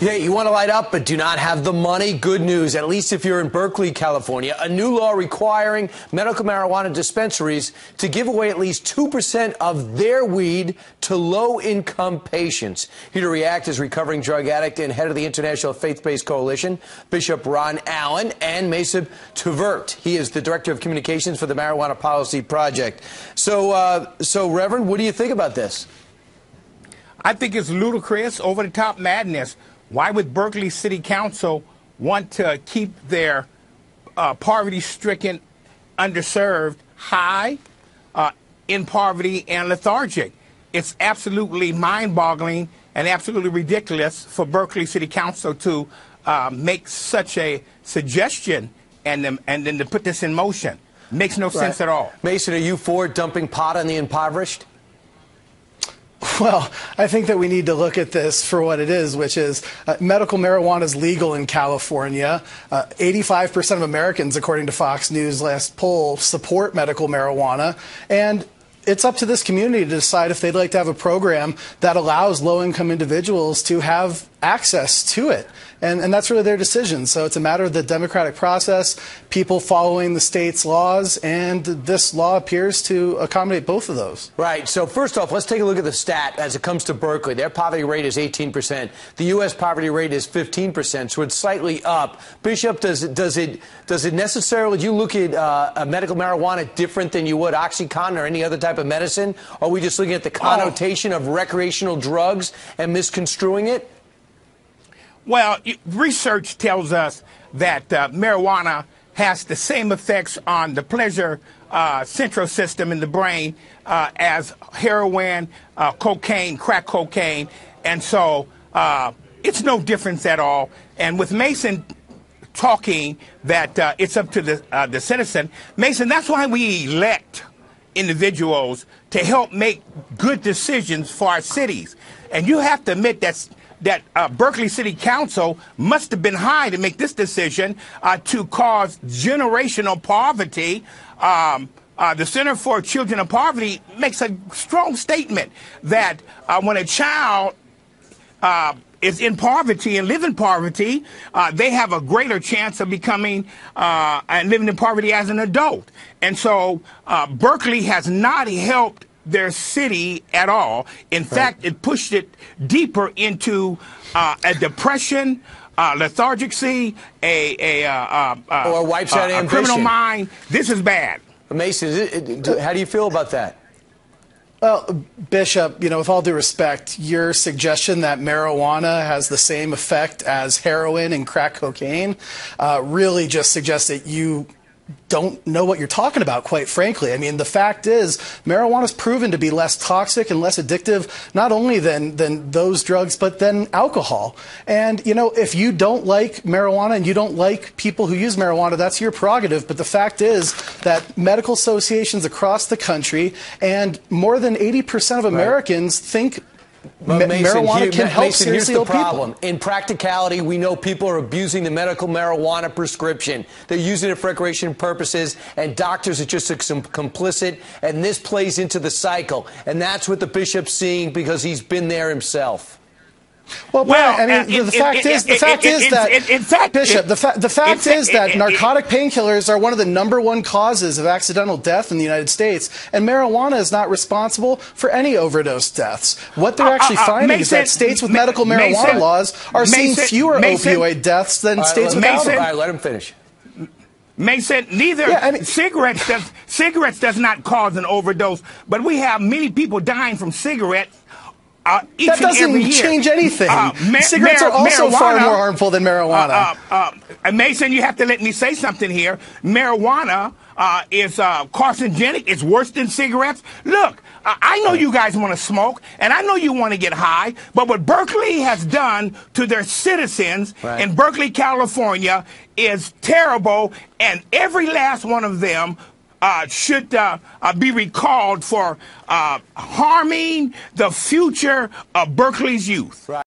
Yeah, you want to light up but do not have the money? Good news, at least if you're in Berkeley, California. A new law requiring medical marijuana dispensaries to give away at least 2% of their weed to low-income patients. Here to react is recovering drug addict and head of the International Faith-Based Coalition, Bishop Ron Allen, and Mason Tuvert. He is the Director of Communications for the Marijuana Policy Project. So, Reverend, what do you think about this? I think it's ludicrous, over-the-top madness. Why would Berkeley City Council want to keep their poverty-stricken, underserved high, in poverty and lethargic? It's absolutely mind-boggling and absolutely ridiculous for Berkeley City Council to make such a suggestion and then to put this in motion. Makes no sense at all. Mason, are you for dumping pot on the impoverished? Well, I think that we need to look at this for what it is, which is medical marijuana is legal in California. 85% of Americans, according to Fox News' last poll, support medical marijuana. And it's up to this community to decide if they'd like to have a program that allows low-income individuals to have access to it. And that's really their decision. So it's a matter of the democratic process, people following the state's laws, and this law appears to accommodate both of those. Right. So first off, let's take a look at the stat as it comes to Berkeley. Their poverty rate is 18%. The U.S. poverty rate is 15%, so it's slightly up. Bishop, does it necessarily, do you look at medical marijuana different than you would OxyContin or any other type of medicine? Or are we just looking at the connotation of recreational drugs and misconstruing it? Well, research tells us that marijuana has the same effects on the pleasure central system in the brain as heroin, cocaine, crack cocaine, and so it's no difference at all. And with Mason talking that it's up to the citizen, Mason, that's why we elect individuals to help make good decisions for our cities. And you have to admit that Berkeley City Council must have been high to make this decision to cause generational poverty. The Center for Children of Poverty makes a strong statement that when a child is in poverty and live in poverty, they have a greater chance of becoming and living in poverty as an adult. And so Berkeley has not helped their city at all. In fact, it pushed it deeper into a depression, lethargicy, or wipes out ambition. A criminal mind. This is bad. Mason, how do you feel about that? Well, Bishop, with all due respect, your suggestion that marijuana has the same effect as heroin and crack cocaine really just suggests that you don't know what you're talking about, quite frankly. I mean, the fact is, marijuana is proven to be less toxic and less addictive, not only than those drugs, but than alcohol. And, if you don't like marijuana and you don't like people who use marijuana, that's your prerogative. But the fact is that medical associations across the country and more than 80% of Americans think marijuana can help seriously ill people. In practicality, we know people are abusing the medical marijuana prescription. They're using it for recreation purposes, and doctors are just complicit, and this plays into the cycle. And that's what the bishop's seeing because he's been there himself. Well, the fact is that, Bishop, the fact is that narcotic painkillers are one of the #1 causes of accidental death in the United States, and marijuana is not responsible for any overdose deaths. What they're actually finding is that states with medical marijuana laws are seeing fewer opioid deaths than states without them. All right, let him finish. Mason, cigarettes does not cause an overdose, but we have many people dying from cigarettes. That doesn't change anything. Cigarettes are also far more harmful than marijuana. Mason, you have to let me say something here. Marijuana is carcinogenic. It's worse than cigarettes. Look, I know you guys want to smoke, and I know you want to get high, but what Berkeley has done to their citizens in Berkeley, California is terrible, and every last one of them should be recalled for harming the future of Berkeley's youth. Right.